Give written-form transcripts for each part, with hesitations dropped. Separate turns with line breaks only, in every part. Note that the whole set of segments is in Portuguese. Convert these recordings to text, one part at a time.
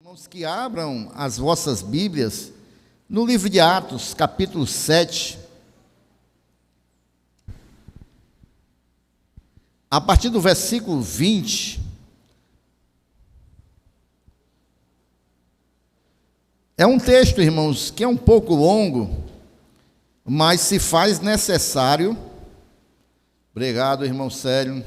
Irmãos, que abram as vossas Bíblias no livro de Atos, capítulo 7, a partir do versículo 20. É um texto, irmãos, que é um pouco longo, mas se faz necessário. Obrigado, irmão Célio.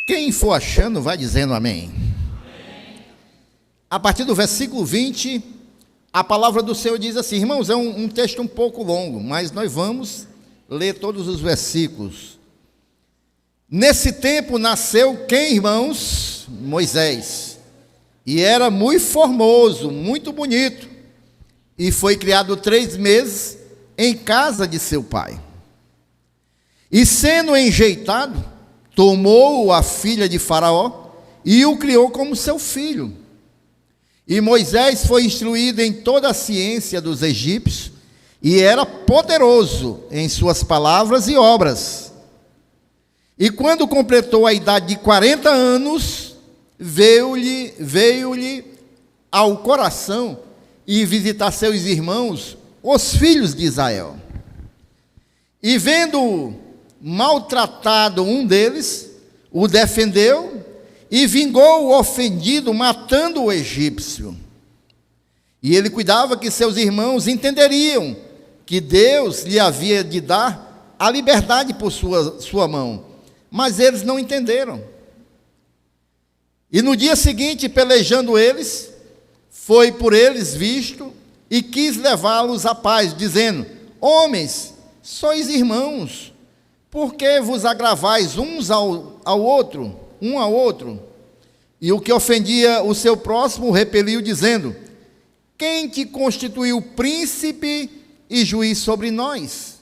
Quem for achando, vai dizendo amém. A partir do versículo 20, a palavra do Senhor diz assim, irmãos, é um texto um pouco longo, mas nós vamos ler todos os versículos. Nesse tempo nasceu quem, irmãos? Moisés. E era muito formoso, muito bonito. E foi criado 3 meses em casa de seu pai. E sendo enjeitado, tomou a filha de Faraó e o criou como seu filho. E Moisés foi instruído em toda a ciência dos egípcios e era poderoso em suas palavras e obras. E quando completou a idade de 40 anos, veio-lhe ao coração ir visitar seus irmãos, os filhos de Israel. E vendo maltratado um deles, o defendeu e vingou o ofendido, matando o egípcio. E ele cuidava que seus irmãos entenderiam que Deus lhe havia de dar a liberdade por sua mão, mas eles não entenderam. E no dia seguinte, pelejando eles, foi por eles visto e quis levá-los à paz, dizendo: homens, sois irmãos, por que vos agravais uns um ao outro? E o que ofendia o seu próximo repeliu, dizendo: quem te constituiu príncipe e juiz sobre nós?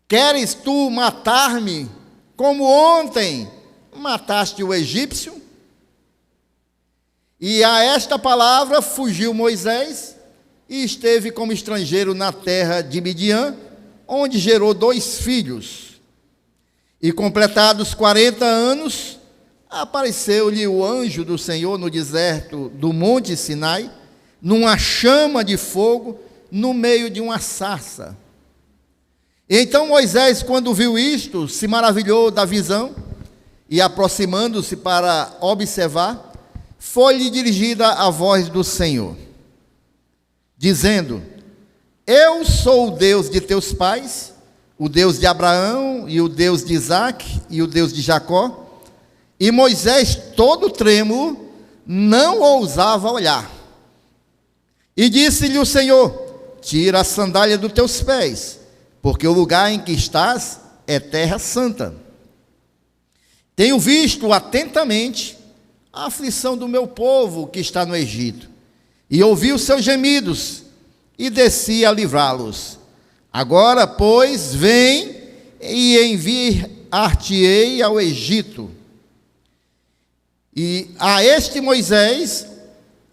Queres tu matar-me, como ontem mataste o egípcio? E a esta palavra fugiu Moisés e esteve como estrangeiro na terra de Midian, onde gerou 2 filhos. E completados 40 anos, apareceu-lhe o anjo do Senhor no deserto do monte Sinai, numa chama de fogo, no meio de uma sarça. Então Moisés, quando viu isto, se maravilhou da visão, e aproximando-se para observar, foi-lhe dirigida a voz do Senhor, dizendo: eu sou o Deus de teus pais, o Deus de Abraão, e o Deus de Isaque, e o Deus de Jacó. E Moisés, todo trêmulo, não ousava olhar. E disse-lhe o Senhor: tira a sandália dos teus pés, porque o lugar em que estás é terra santa. Tenho visto atentamente a aflição do meu povo que está no Egito, e ouvi os seus gemidos, e desci a livrá-los. Agora, pois, vem e enviar-te-ei ao Egito. E a este Moisés,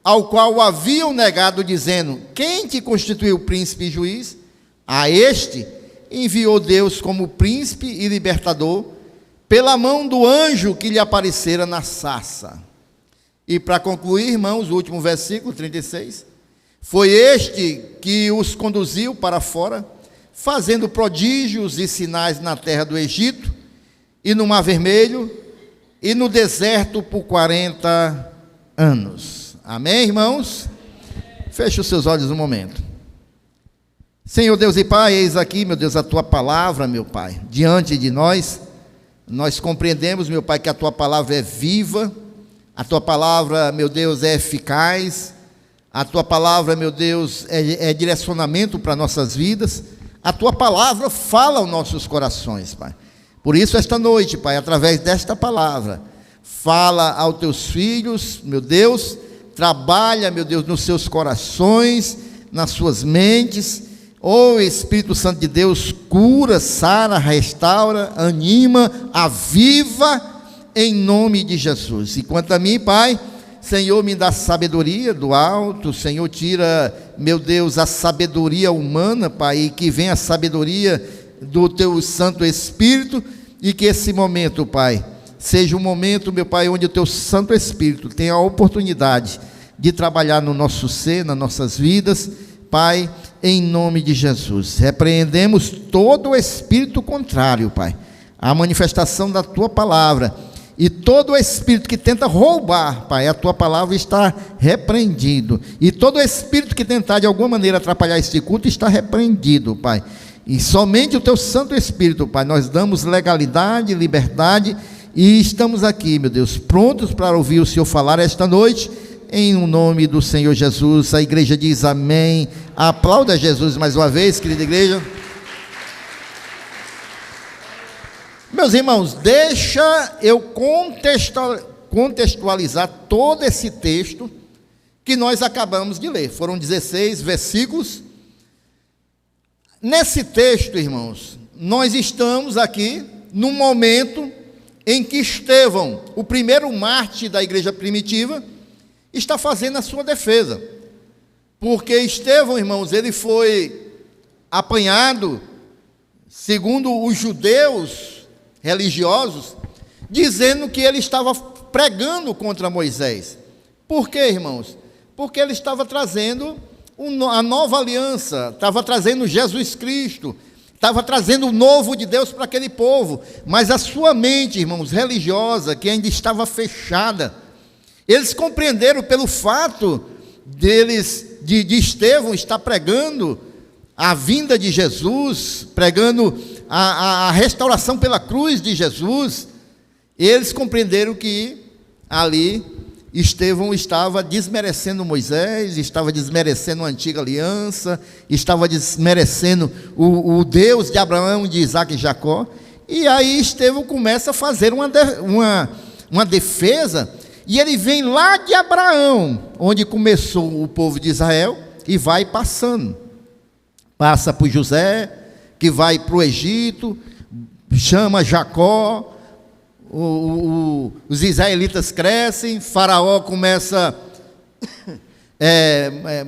ao qual haviam negado, dizendo: quem te constituiu príncipe e juiz? A este enviou Deus como príncipe e libertador, pela mão do anjo que lhe aparecera na sarça. E para concluir, irmãos, o último versículo, 36. Foi este que os conduziu para fora, fazendo prodígios e sinais na terra do Egito, e no Mar Vermelho, e no deserto por 40 anos. Amém, irmãos? Feche os seus olhos um momento. Senhor Deus e Pai, eis aqui, meu Deus, a Tua palavra, meu Pai, diante de nós. Nós compreendemos, meu Pai, que a Tua palavra é viva, a Tua palavra, meu Deus, é eficaz. A Tua palavra, meu Deus, é direcionamento para nossas vidas. A Tua palavra fala aos nossos corações, Pai. Por isso, esta noite, Pai, através desta palavra, fala aos Teus filhos, meu Deus, trabalha, meu Deus, nos seus corações, nas suas mentes. Ó Espírito Santo de Deus, cura, sara, restaura, anima, aviva, em nome de Jesus. E quanto a mim, Pai, Senhor, me dá sabedoria do alto. Senhor, tira, meu Deus, a sabedoria humana, Pai, e que venha a sabedoria do teu Santo Espírito, e que esse momento, Pai, seja um momento, meu Pai, onde o teu Santo Espírito tenha a oportunidade de trabalhar no nosso ser, nas nossas vidas, Pai, em nome de Jesus. Repreendemos todo o espírito contrário, Pai, à manifestação da tua palavra, e todo o espírito que tenta roubar, Pai, a tua palavra está repreendido, e todo espírito que tentar de alguma maneira atrapalhar este culto está repreendido, Pai, e somente o teu Santo Espírito, Pai, nós damos legalidade, liberdade, e estamos aqui, meu Deus, prontos para ouvir o Senhor falar esta noite, em nome do Senhor Jesus. A igreja diz amém. Aplauda Jesus mais uma vez, querida igreja. Meus irmãos, deixa eu contextualizar todo esse texto que nós acabamos de ler. Foram 16 versículos. Nesse texto, irmãos, nós estamos aqui num momento em que Estevão, o primeiro mártir da igreja primitiva, está fazendo a sua defesa, porque Estevão, irmãos, ele foi apanhado, segundo os judeus religiosos, dizendo que ele estava pregando contra Moisés. Por quê, irmãos? Porque ele estava trazendo a nova aliança, estava trazendo Jesus Cristo, estava trazendo o novo de Deus para aquele povo, mas a sua mente, irmãos, religiosa, que ainda estava fechada, eles compreenderam pelo fato de Estevão estar pregando a vinda de Jesus, pregando a restauração pela cruz de Jesus, eles compreenderam que ali Estevão estava desmerecendo Moisés, estava desmerecendo a antiga aliança, estava desmerecendo o Deus de Abraão, de Isaac e Jacó, e aí Estevão começa a fazer uma defesa. E ele vem lá de Abraão, onde começou o povo de Israel, e vai passando. Passa por José, que vai para o Egito, chama Jacó, os israelitas crescem, Faraó começa,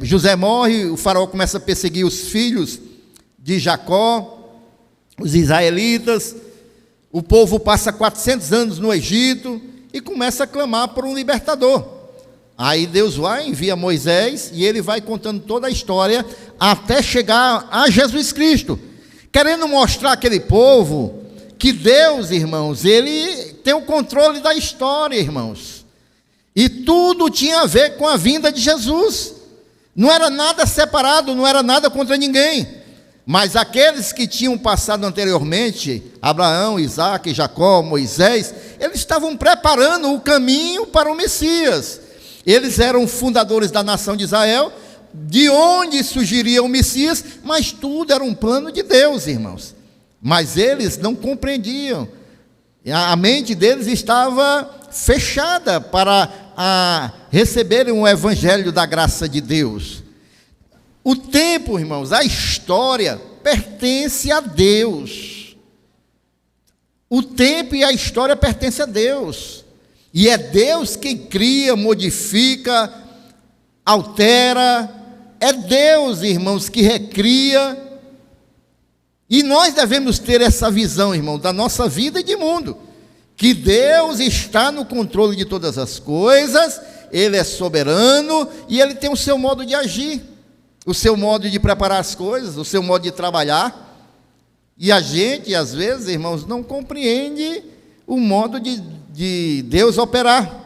José morre, o Faraó começa a perseguir os filhos de Jacó, os israelitas, o povo passa 400 anos no Egito, e começa a clamar por um libertador. Aí Deus vai, envia Moisés, e ele vai contando toda a história, até chegar a Jesus Cristo, querendo mostrar àquele povo, que Deus, irmãos, ele tem o controle da história, irmãos, e tudo tinha a ver com a vinda de Jesus, não era nada separado, não era nada contra ninguém, mas aqueles que tinham passado anteriormente, Abraão, Isaac, Jacó, Moisés, eles estavam preparando o caminho para o Messias. Eles eram fundadores da nação de Israel, de onde surgiria o Messias, mas tudo era um plano de Deus, irmãos. Mas eles não compreendiam. A mente deles estava fechada para receberem o evangelho da graça de Deus. O tempo, irmãos, a história pertence a Deus. O tempo e a história pertencem a Deus. E é Deus quem cria, modifica, altera. É Deus, irmãos, que recria. E nós devemos ter essa visão, irmão, da nossa vida e de mundo. Que Deus está no controle de todas as coisas, Ele é soberano e Ele tem o seu modo de agir, o seu modo de preparar as coisas, o seu modo de trabalhar. E a gente, às vezes, irmãos, não compreende o modo de Deus operar.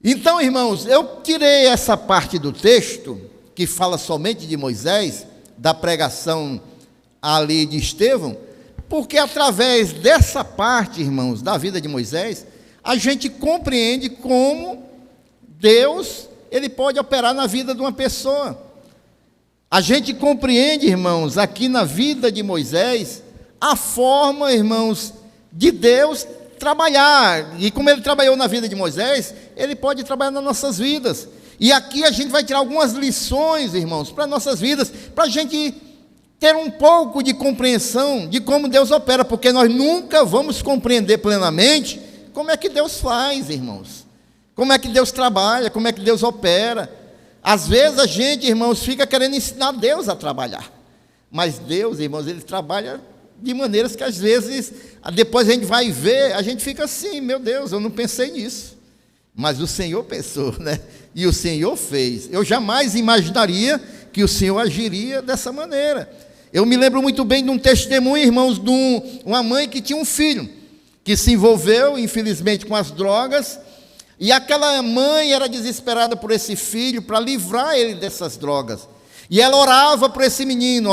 Então, irmãos, eu tirei essa parte do texto, que fala somente de Moisés, da pregação ali de Estevão, porque através dessa parte, irmãos, da vida de Moisés, a gente compreende como Deus, Ele pode operar na vida de uma pessoa. A gente compreende, irmãos, aqui na vida de Moisés, a forma, irmãos, de Deus trabalhar. E como Ele trabalhou na vida de Moisés, Ele pode trabalhar nas nossas vidas. E aqui a gente vai tirar algumas lições, irmãos, para nossas vidas, para a gente ter um pouco de compreensão de como Deus opera, porque nós nunca vamos compreender plenamente como é que Deus faz, irmãos. Como é que Deus trabalha, como é que Deus opera. Às vezes a gente, irmãos, fica querendo ensinar Deus a trabalhar. Mas Deus, irmãos, Ele trabalha de maneiras que às vezes, depois a gente vai ver, a gente fica assim, meu Deus, eu não pensei nisso. Mas o Senhor pensou, né? E o Senhor fez. Eu jamais imaginaria que o Senhor agiria dessa maneira. Eu me lembro muito bem de um testemunho, irmãos, de uma mãe que tinha um filho, que se envolveu, infelizmente, com as drogas, e aquela mãe era desesperada por esse filho, para livrar ele dessas drogas. E ela orava por esse menino,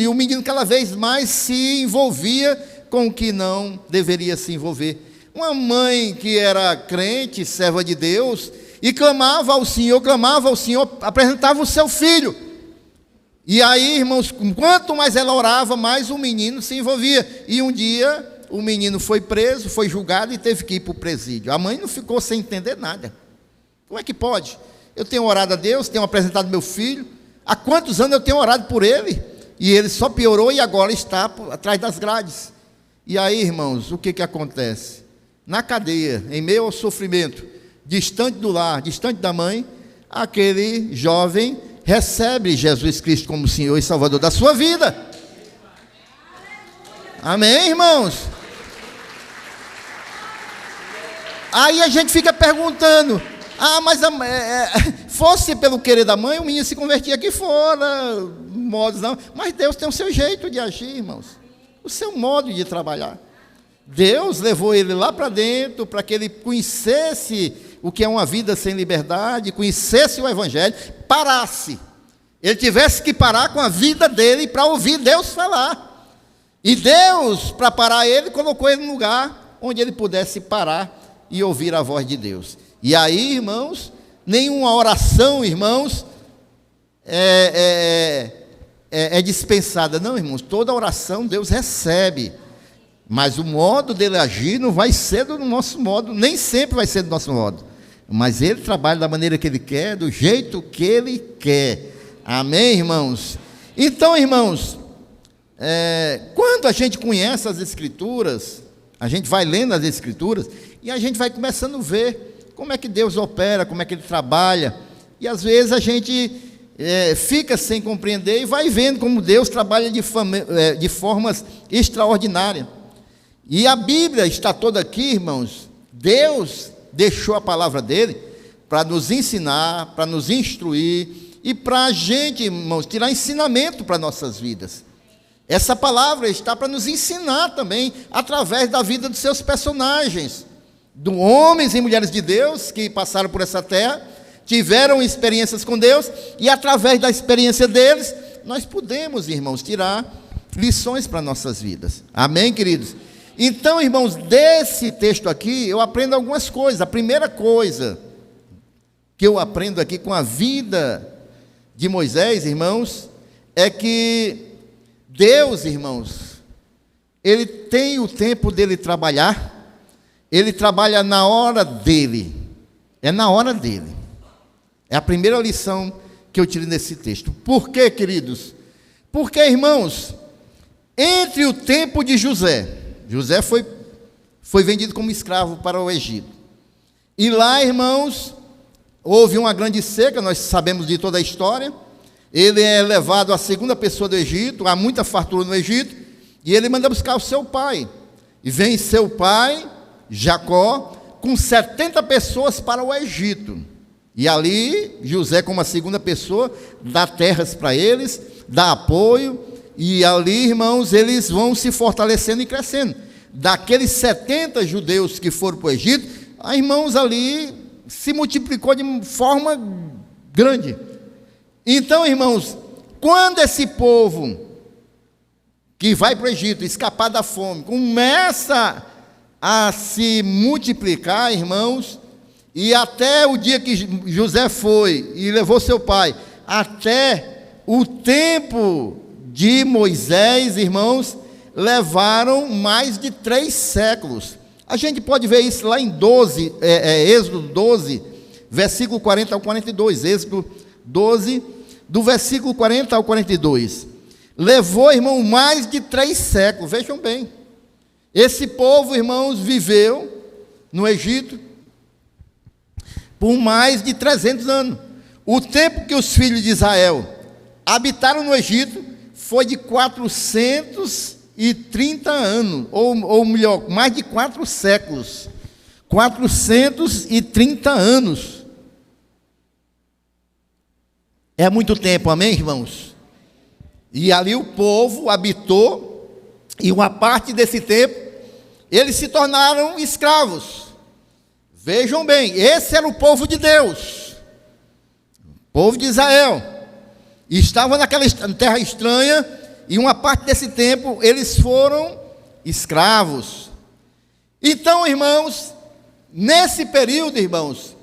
e o menino cada vez mais se envolvia com o que não deveria se envolver. Uma mãe que era crente, serva de Deus, e clamava ao Senhor, apresentava o seu filho. E aí, irmãos, quanto mais ela orava, mais o menino se envolvia. E um dia, o menino foi preso, foi julgado e teve que ir para o presídio. A mãe não ficou sem entender nada. Como é que pode? Eu tenho orado a Deus, tenho apresentado meu filho. Há quantos anos eu tenho orado por ele? E ele só piorou e agora está atrás das grades. E aí, irmãos, o que acontece? Na cadeia, em meio ao sofrimento, distante do lar, distante da mãe, aquele jovem recebe Jesus Cristo como Senhor e Salvador da sua vida. Amém, irmãos? Aí a gente fica perguntando, mas fosse pelo querer da mãe, o menino se convertia aqui fora, modos não. Mas Deus tem o seu jeito de agir, irmãos, o seu modo de trabalhar. Deus levou ele lá para dentro, para que ele conhecesse o que é uma vida sem liberdade, conhecesse o Evangelho, parasse. Ele tivesse que parar com a vida dele para ouvir Deus falar. E Deus, para parar ele, colocou ele num lugar onde ele pudesse parar e ouvir a voz de Deus. E aí, irmãos, nenhuma oração, irmãos, é dispensada. Não, irmãos, toda oração Deus recebe. Mas o modo dele agir não vai ser do nosso modo, nem sempre vai ser do nosso modo. Mas ele trabalha da maneira que ele quer, do jeito que ele quer. Amém, irmãos? Então, irmãos, quando a gente conhece as Escrituras, a gente vai lendo as Escrituras e a gente vai começando a ver como é que Deus opera, como é que Ele trabalha. E às vezes a gente fica sem compreender e vai vendo como Deus trabalha de formas extraordinárias. E a Bíblia está toda aqui, irmãos. Deus deixou a palavra dele para nos ensinar, para nos instruir e para a gente, irmãos, tirar ensinamento para nossas vidas. Essa palavra está para nos ensinar também através da vida dos seus personagens, de homens e mulheres de Deus que passaram por essa terra, tiveram experiências com Deus e através da experiência deles, nós podemos, irmãos, tirar lições para nossas vidas. Amém, queridos? Então, irmãos, desse texto aqui, eu aprendo algumas coisas. A primeira coisa que eu aprendo aqui com a vida de Moisés, irmãos, é que Deus, irmãos, Ele tem o tempo dele trabalhar, Ele trabalha na hora dele, é na hora dele. É a primeira lição que eu tirei nesse texto. Por quê, queridos? Porque, irmãos, entre o tempo de José foi vendido como escravo para o Egito. E lá, irmãos, houve uma grande seca, nós sabemos de toda a história. Ele é levado à segunda pessoa do Egito, há muita fartura no Egito, e ele manda buscar o seu pai. E vem seu pai, Jacó, com 70 pessoas para o Egito. E ali, José, como a segunda pessoa, dá terras para eles, dá apoio. E ali, irmãos, eles vão se fortalecendo e crescendo. Daqueles 70 judeus que foram para o Egito, irmãos, ali se multiplicou de forma grande. Então, irmãos, quando esse povo que vai para o Egito, escapar da fome, começa a se multiplicar, irmãos, e até o dia que José foi e levou seu pai, até o tempo de Moisés, irmãos, levaram mais de 3 séculos. A gente pode ver isso lá em Êxodo 12, versículo 40 ao 42. Êxodo 12, do versículo 40 ao 42. Levou, irmão, mais de 3 séculos. Vejam bem. Esse povo, irmãos, viveu no Egito por mais de 300 anos. O tempo que os filhos de Israel habitaram no Egito foi de 430 anos, ou melhor, mais de 4 séculos. 430 anos. É muito tempo, amém, irmãos? E ali o povo habitou, e uma parte desse tempo, eles se tornaram escravos. Vejam bem, esse era o povo de Deus, o povo de Israel. E estavam naquela terra estranha, e uma parte desse tempo eles foram escravos. Então, irmãos, nesse período, irmãos,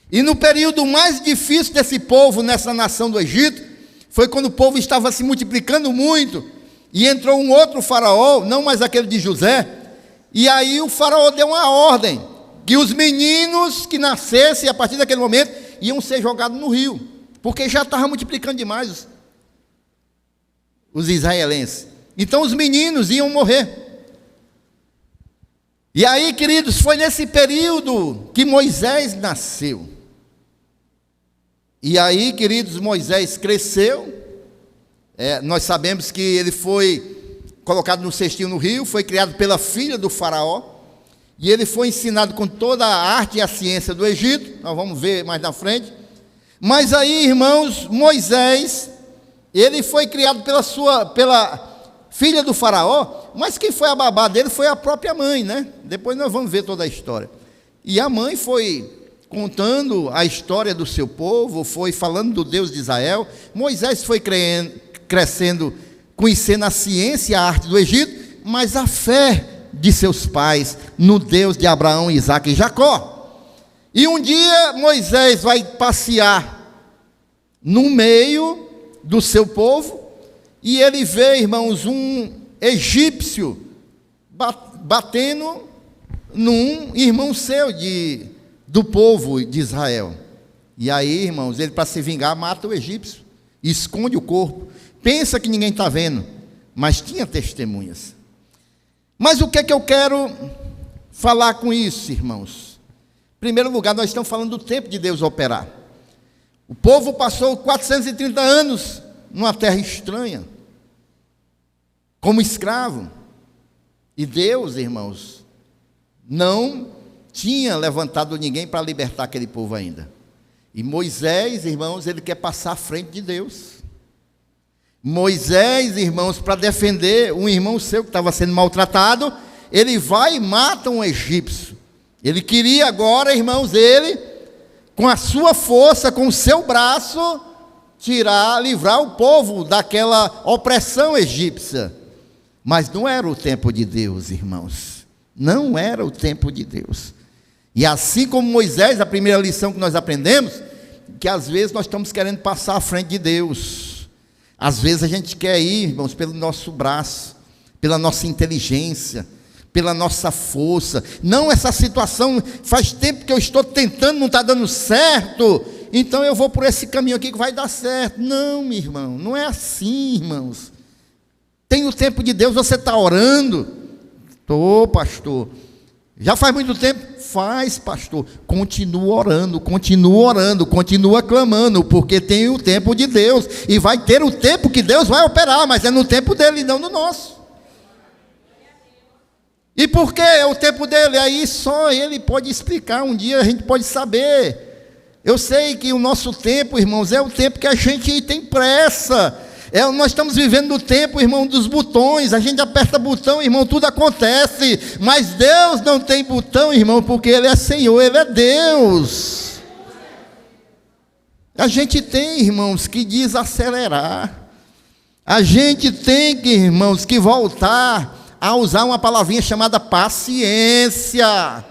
e no período mais difícil desse povo, nessa nação do Egito, foi quando o povo estava se multiplicando muito, e entrou um outro faraó, não mais aquele de José, e aí o faraó deu uma ordem, que os meninos que nascessem a partir daquele momento, iam ser jogados no rio, porque já estava multiplicando demais os israelenses. Então os meninos iam morrer. E aí, queridos, foi nesse período que Moisés nasceu. E aí, queridos, Moisés cresceu. Nós sabemos que ele foi colocado no cestinho no rio, foi criado pela filha do faraó, e ele foi ensinado com toda a arte e a ciência do Egito. Nós vamos ver mais na frente. Mas aí, irmãos, Moisés, ele foi criado pela filha do faraó, mas quem foi a babá dele foi a própria mãe, né? Depois nós vamos ver toda a história. E a mãe foi contando a história do seu povo, foi falando do Deus de Israel. Moisés foi crescendo, conhecendo a ciência e a arte do Egito, mas a fé de seus pais no Deus de Abraão, Isaque e Jacó. E um dia Moisés vai passear no meio do seu povo, e ele vê, irmãos, um egípcio batendo num irmão seu do povo de Israel. E aí, irmãos, ele, para se vingar, mata o egípcio, esconde o corpo, pensa que ninguém está vendo, mas tinha testemunhas. Mas o que é que eu quero falar com isso, irmãos? Em primeiro lugar, nós estamos falando do tempo de Deus operar. O povo passou 430 anos numa terra estranha, como escravo. E Deus, irmãos, não tinha levantado ninguém para libertar aquele povo ainda. E Moisés, irmãos, ele quer passar à frente de Deus. Moisés, irmãos, para defender um irmão seu que estava sendo maltratado, ele vai e mata um egípcio. Ele queria agora, irmãos, ele, com a sua força, com o seu braço, livrar o povo daquela opressão egípcia. Mas não era o tempo de Deus, irmãos. Não era o tempo de Deus. E assim como Moisés, a primeira lição que nós aprendemos, que às vezes nós estamos querendo passar à frente de Deus. Às vezes a gente quer ir, irmãos, pelo nosso braço, pela nossa inteligência, pela nossa força. Não, essa situação faz tempo que eu estou tentando, não está dando certo, então eu vou por esse caminho aqui que vai dar certo. Não, meu irmão, não é assim, irmãos. Tem o tempo de Deus, você está orando? Estou, pastor. Já faz muito tempo? Faz, pastor. Continua orando, continua clamando, porque tem o tempo de Deus, e vai ter o tempo que Deus vai operar, mas é no tempo dele e não no nosso. E por que é o tempo dele? Aí só ele pode explicar, um dia a gente pode saber. Eu sei que o nosso tempo, irmãos, é o tempo que a gente tem pressa. Nós estamos vivendo no tempo, irmão, dos botões. A gente aperta botão, irmão, tudo acontece. Mas Deus não tem botão, irmão, porque Ele é Senhor, Ele é Deus. A gente tem, irmãos, que desacelerar. A gente tem que, irmãos, que voltar a usar uma palavrinha chamada paciência.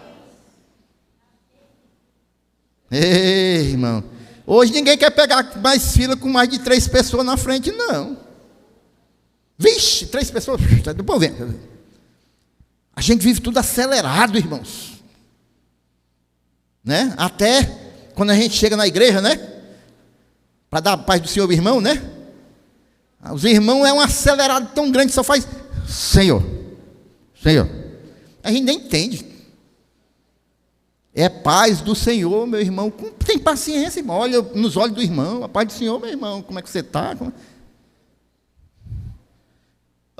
Ei, irmão. Hoje ninguém quer pegar mais fila com mais de 3 pessoas na frente, não. Vixe, 3 pessoas, depois vem. A gente vive tudo acelerado, irmãos. Né? Até quando a gente chega na igreja, né? Para dar a paz do Senhor ao irmão, né? Os irmãos é um acelerado tão grande, só faz Senhor, Senhor. A gente nem entende. É paz do Senhor, meu irmão. Tem paciência, irmão. Olha nos olhos do irmão. A paz do Senhor, meu irmão. Como é que você está?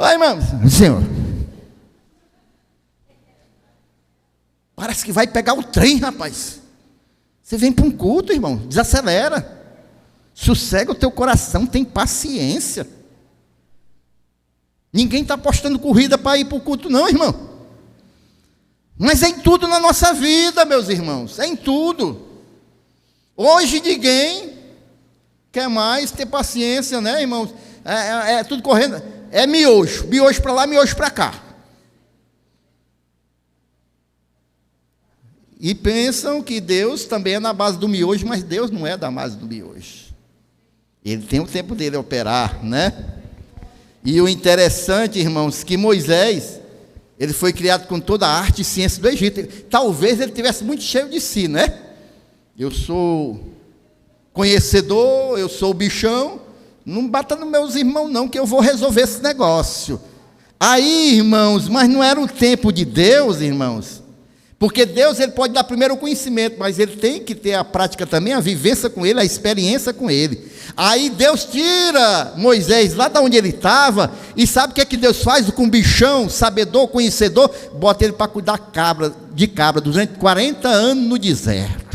Oi, irmão. Senhor. Parece que vai pegar o trem, rapaz. Você vem para um culto, irmão. Desacelera. Sossega o teu coração, tem paciência. Ninguém está apostando corrida para ir para o culto, não, irmão. Mas é em tudo na nossa vida, meus irmãos. É em tudo. Hoje ninguém quer mais ter paciência, né, irmãos? É tudo correndo. É miojo. Miojo para lá, miojo para cá. E pensam que Deus também é na base do miojo, mas Deus não é da base do miojo. Ele tem o tempo dele operar, né? E o interessante, irmãos, que Moisés, ele foi criado com toda a arte e ciência do Egito. Talvez ele tivesse muito cheio de si, né? Eu sou conhecedor, eu sou bichão, não bata nos meus irmãos não, que eu vou resolver esse negócio. Aí, irmãos, mas não era o tempo de Deus, irmãos. Porque Deus, ele pode dar primeiro o conhecimento, mas ele tem que ter a prática também, a vivência com ele, a experiência com ele. Aí Deus tira Moisés lá de onde ele estava, e sabe o que é que Deus faz com o bichão, sabedor, conhecedor? Bota ele para cuidar de cabra, durante 40 anos no deserto.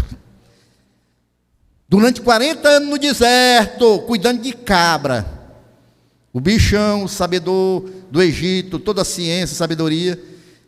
Durante 40 anos no deserto, cuidando de cabra. O bichão, o sabedor do Egito, toda a ciência, sabedoria.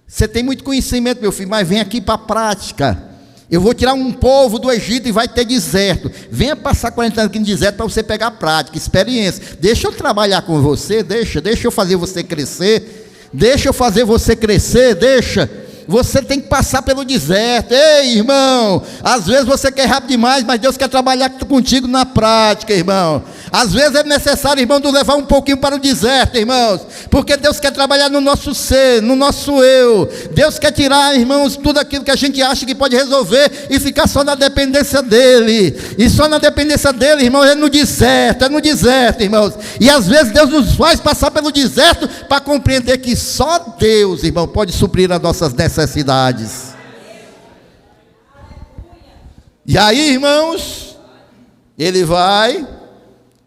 Você tem muito conhecimento, meu filho, mas vem aqui para a prática. Eu vou tirar um povo do Egito e vai ter deserto. Venha passar 40 anos aqui no deserto para você pegar prática, experiência. Deixa eu trabalhar com você, deixa eu fazer você crescer. Deixa. Você tem que passar pelo deserto. Ei, irmão, às vezes você quer rápido demais, mas Deus quer trabalhar contigo na prática, irmão. Às vezes é necessário, irmão, nos levar um pouquinho para o deserto, irmãos, porque Deus quer trabalhar no nosso ser, no nosso eu. Deus quer tirar, irmãos, tudo aquilo que a gente acha que pode resolver e ficar só na dependência dele. E só na dependência dele, irmãos, é no deserto, irmãos. E às vezes Deus nos faz passar pelo deserto para compreender que só Deus, irmão, pode suprir as nossas necessidades. E aí, irmãos, ele vai,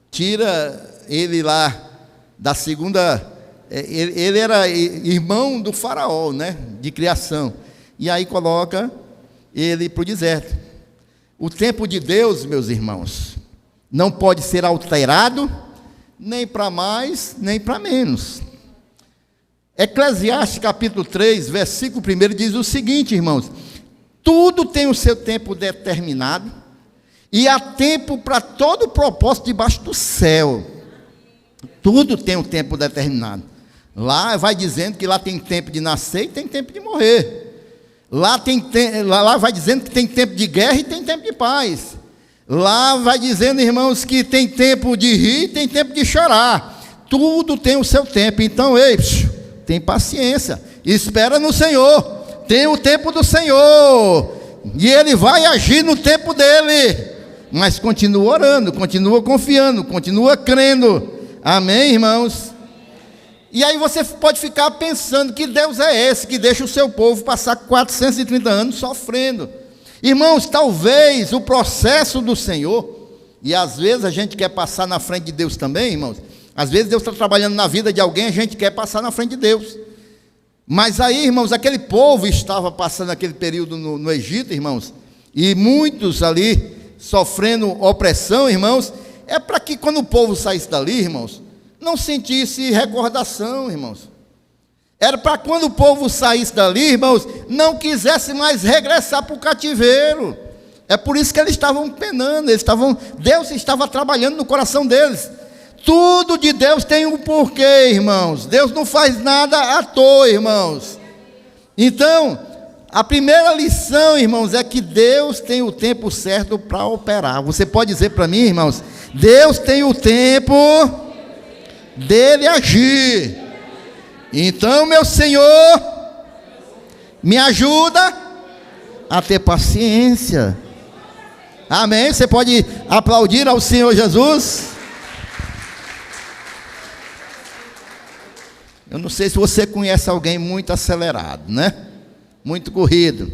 tira ele lá da segunda, ele era irmão do faraó, né, de criação, e aí coloca ele para o deserto. O tempo de Deus, meus irmãos, não pode ser alterado, nem para mais, nem para menos. Eclesiastes capítulo 3, versículo 1 diz o seguinte, irmãos: tudo tem o seu tempo determinado, e há tempo para todo propósito debaixo do céu. Tudo tem um tempo determinado. Lá vai dizendo que lá tem tempo de nascer e tem tempo de morrer. Lá vai dizendo que tem tempo de guerra e tem tempo de paz. Lá vai dizendo, irmãos, que tem tempo de rir e tem tempo de chorar. Tudo tem o seu tempo. Então, ei, tem paciência. Espera no Senhor. Tem o tempo do Senhor. E Ele vai agir no tempo dEle. Mas continua orando, continua confiando, continua crendo. Amém, irmãos? E aí você pode ficar pensando que Deus é esse que deixa o seu povo passar 430 anos sofrendo. Irmãos, talvez o processo do Senhor, e às vezes a gente quer passar na frente de Deus também, irmãos. Às vezes Deus está trabalhando na vida de alguém, a gente quer passar na frente de Deus. Mas aí, irmãos, aquele povo estava passando aquele período no Egito, irmãos, e muitos ali sofrendo opressão, irmãos, é para que quando o povo saísse dali, irmãos, não sentisse recordação, irmãos. Era para quando o povo saísse dali, irmãos, não quisesse mais regressar para o cativeiro. É por isso que eles estavam penando, Deus estava trabalhando no coração deles. Tudo de Deus tem um porquê, irmãos. Deus não faz nada à toa, irmãos. Então, a primeira lição, irmãos, é que Deus tem o tempo certo para operar. Você pode dizer para mim, irmãos, Deus tem o tempo dele agir. Então, meu Senhor, me ajuda a ter paciência. Amém? Você pode aplaudir ao Senhor Jesus? Eu não sei se você conhece alguém muito acelerado, né? Muito corrido.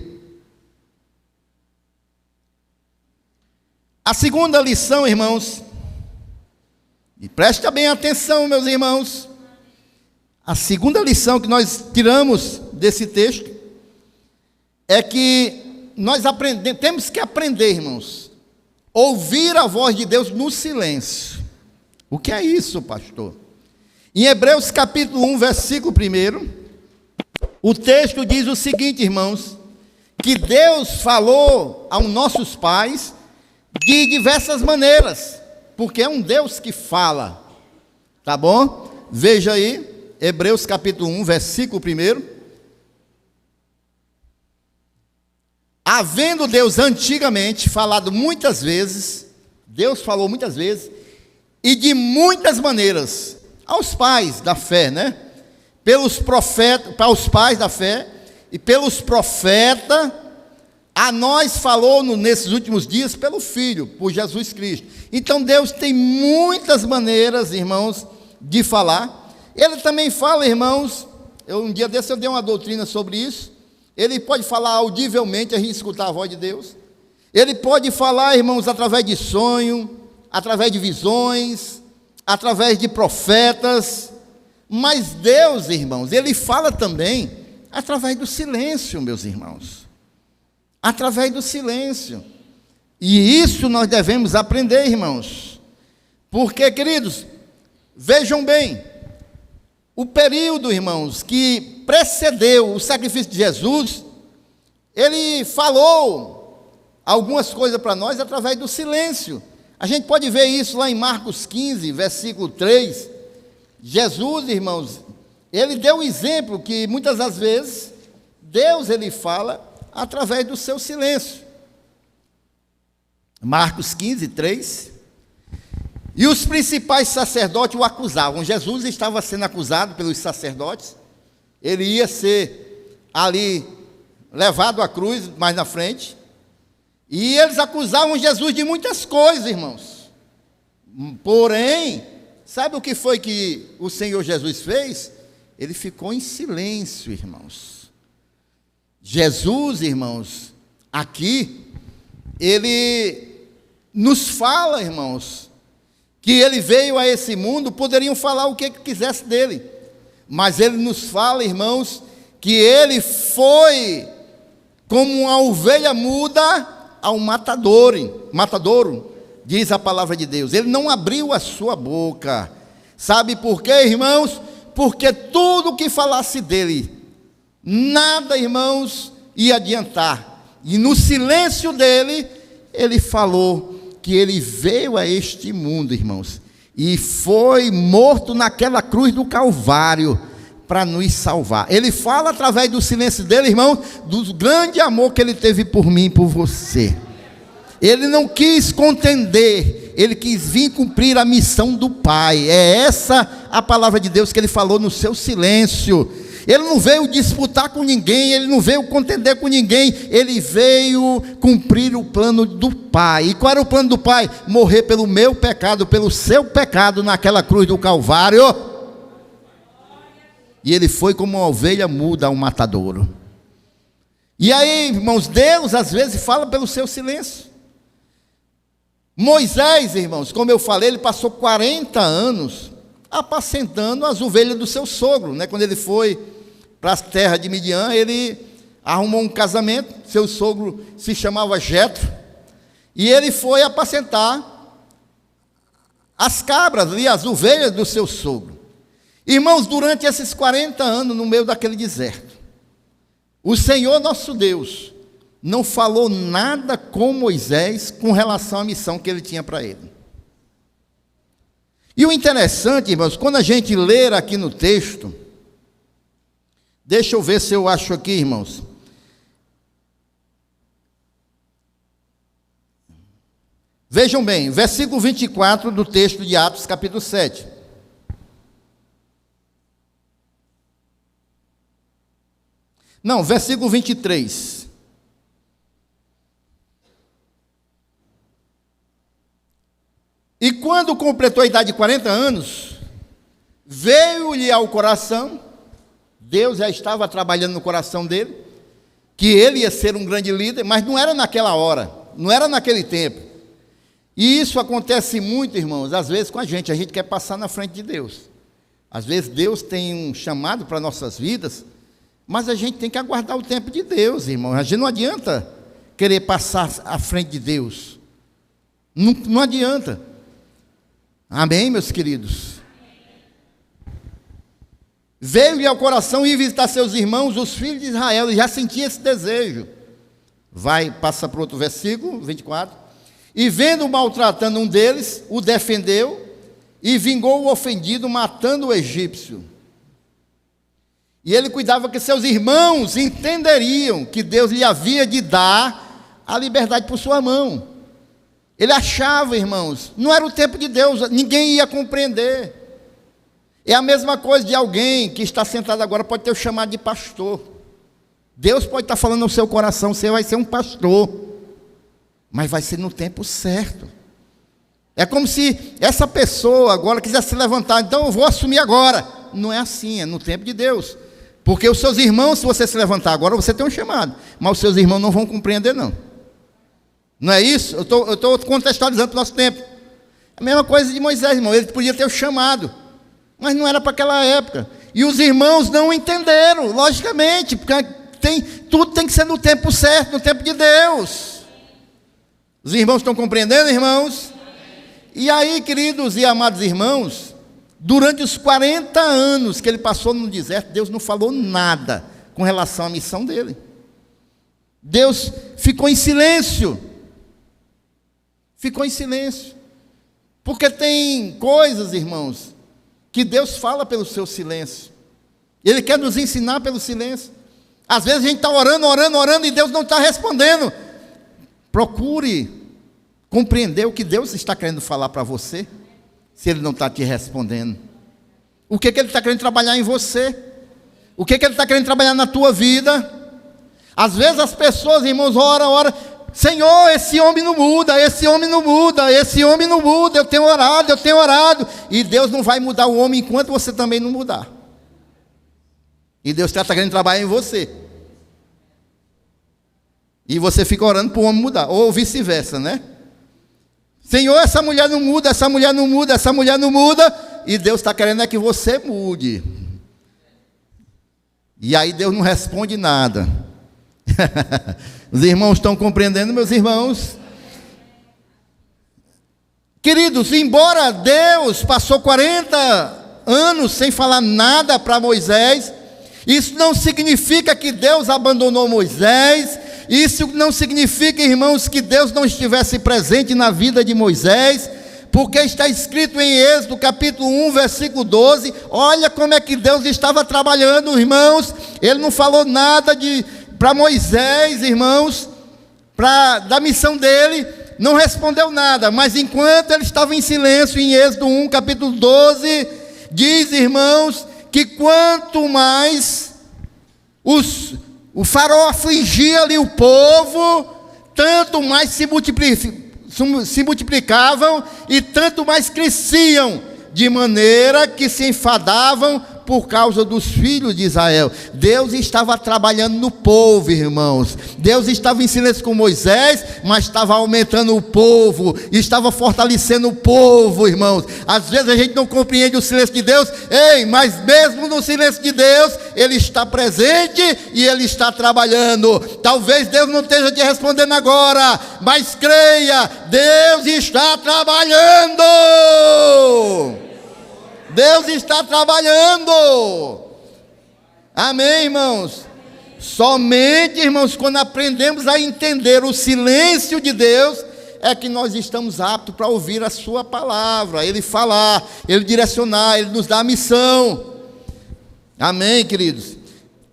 A segunda lição, irmãos, e preste bem atenção, meus irmãos. A segunda lição que nós tiramos desse texto é que temos que aprender, irmãos, ouvir a voz de Deus no silêncio. O que é isso, pastor? Em Hebreus capítulo 1, versículo 1, o texto diz o seguinte, irmãos, que Deus falou aos nossos pais de diversas maneiras, porque é um Deus que fala, tá bom? Veja aí, Hebreus capítulo 1, versículo 1. Havendo Deus antigamente falado muitas vezes, Deus falou muitas vezes, e de muitas maneiras, aos pais da fé, né? Pelos profetas, para os pais da fé, e pelos profetas, a nós falou nesses últimos dias pelo Filho, por Jesus Cristo. Então Deus tem muitas maneiras, irmãos, de falar. Ele também fala, irmãos, um dia desse eu dei uma doutrina sobre isso. Ele pode falar audivelmente, a gente escutar a voz de Deus. Ele pode falar, irmãos, através de sonho, através de visões, através de profetas. Mas Deus, irmãos, Ele fala também através do silêncio, meus irmãos. Através do silêncio. E isso nós devemos aprender, irmãos. Porque, queridos, vejam bem, o período, irmãos, que precedeu o sacrifício de Jesus, Ele falou algumas coisas para nós através do silêncio. A gente pode ver isso lá em Marcos 15, versículo 3. Jesus, irmãos, Ele deu o exemplo que muitas das vezes Deus, Ele fala através do seu silêncio. Marcos 15, 3. E os principais sacerdotes o acusavam. Jesus estava sendo acusado pelos sacerdotes. Ele ia ser ali levado à cruz mais na frente. E eles acusavam Jesus de muitas coisas, irmãos. Porém, sabe o que foi que o Senhor Jesus fez? Ele ficou em silêncio, irmãos. Jesus, irmãos, aqui, Ele nos fala, irmãos, que Ele veio a esse mundo, poderiam falar o que quisesse dele, mas Ele nos fala, irmãos, que Ele foi como uma ovelha muda ao matadouro, diz a palavra de Deus. Ele não abriu a sua boca. Sabe por quê, irmãos? Porque tudo que falasse dele, nada, irmãos, ia adiantar. E no silêncio dele, ele falou que ele veio a este mundo, irmãos, e foi morto naquela cruz do Calvário para nos salvar. Ele fala através do silêncio dele, irmão, do grande amor que ele teve por mim e por você. Ele não quis contender, ele quis vir cumprir a missão do Pai. É essa a palavra de Deus que ele falou no seu silêncio. Ele não veio disputar com ninguém, ele não veio contender com ninguém, ele veio cumprir o plano do Pai. E qual era o plano do Pai? Morrer pelo meu pecado, pelo seu pecado naquela cruz do Calvário. E ele foi como uma ovelha muda ao matadouro. E aí, irmãos, Deus às vezes fala pelo seu silêncio. Moisés, irmãos, como eu falei, ele passou 40 anos apacentando as ovelhas do seu sogro, né? Quando ele foi para a terra de Midian, ele arrumou um casamento, seu sogro se chamava Jetro, e ele foi apacentar as cabras e as ovelhas do seu sogro. Irmãos, durante esses 40 anos no meio daquele deserto, o Senhor nosso Deus não falou nada com Moisés com relação à missão que ele tinha para ele. E o interessante, irmãos, quando a gente ler aqui no texto, deixa eu ver se eu acho aqui, irmãos. Vejam bem, versículo 24 do texto de Atos, capítulo 7. Não, versículo 23. E quando completou a idade de 40 anos, veio-lhe ao coração, Deus já estava trabalhando no coração dele, que ele ia ser um grande líder, mas não era naquela hora, não era naquele tempo. E isso acontece muito, irmãos, às vezes com a gente quer passar na frente de Deus. Às vezes Deus tem um chamado para nossas vidas, mas a gente tem que aguardar o tempo de Deus, irmão. A gente não adianta querer passar à frente de Deus. Não adianta. Amém, meus queridos? Veio-lhe ao coração ir visitar seus irmãos, os filhos de Israel. Ele já sentia esse desejo. Passa para outro versículo, 24. E vendo maltratando um deles, o defendeu e vingou o ofendido, matando o egípcio. E ele cuidava que seus irmãos entenderiam que Deus lhe havia de dar a liberdade por sua mão. Ele achava, irmãos, não era o tempo de Deus, ninguém ia compreender. É a mesma coisa de alguém que está sentado agora, pode ter o chamado de pastor. Deus pode estar falando no seu coração, você vai ser um pastor, mas vai ser no tempo certo. É como se essa pessoa agora quisesse se levantar, então eu vou assumir agora. Não é assim, é no tempo de Deus. Porque os seus irmãos, se você se levantar agora, você tem um chamado, mas os seus irmãos não vão compreender, não. Não é isso? Eu estou contextualizando para o nosso tempo. A mesma coisa de Moisés, irmão. Ele podia ter o chamado, mas não era para aquela época. E os irmãos não entenderam, logicamente, porque tudo tem que ser no tempo certo, no tempo de Deus. Os irmãos estão compreendendo, irmãos? E aí, queridos e amados irmãos, durante os 40 anos que ele passou no deserto, Deus não falou nada com relação à missão dele. Deus ficou em silêncio. Ficou em silêncio. Porque tem coisas, irmãos, que Deus fala pelo seu silêncio. Ele quer nos ensinar pelo silêncio. Às vezes a gente está orando e Deus não está respondendo. Procure compreender o que Deus está querendo falar para você, se Ele não está te respondendo. O que Ele está querendo trabalhar em você? O que Ele está querendo trabalhar na tua vida? Às vezes as pessoas, irmãos, oram, Senhor, esse homem não muda, esse homem não muda, esse homem não muda, eu tenho orado, e Deus não vai mudar o homem enquanto você também não mudar. E Deus está querendo trabalhar em você. E você fica orando para o homem mudar, ou vice-versa, né? Senhor, essa mulher não muda, essa mulher não muda, essa mulher não muda, e Deus está querendo é que você mude. E aí Deus não responde nada. Os irmãos estão compreendendo, meus irmãos? Queridos, embora Deus passou 40 anos sem falar nada para Moisés, isso não significa que Deus abandonou Moisés. Isso não significa, irmãos, que Deus não estivesse presente na vida de Moisés, porque está escrito em Êxodo capítulo 1, versículo 12, olha como é que Deus estava trabalhando, irmãos. Ele não falou nada para Moisés, irmãos, da missão dele, não respondeu nada, mas enquanto ele estava em silêncio, em Êxodo 1, capítulo 12, diz, irmãos, que quanto mais o faraó afligia ali o povo, tanto mais se multiplicavam e tanto mais cresciam, de maneira que se enfadavam por causa dos filhos de Israel. Deus estava trabalhando no povo, irmãos. Deus estava em silêncio com Moisés, mas estava aumentando o povo, estava fortalecendo o povo, irmãos. Às vezes a gente não compreende o silêncio de Deus, mas mesmo no silêncio de Deus, Ele está presente e Ele está trabalhando. Talvez Deus não esteja te respondendo agora, mas creia, Deus está trabalhando. Deus está trabalhando. Amém, irmãos? Somente, irmãos, quando aprendemos a entender o silêncio de Deus, é que nós estamos aptos para ouvir a sua palavra, Ele falar, Ele direcionar, Ele nos dá a missão. Amém, queridos?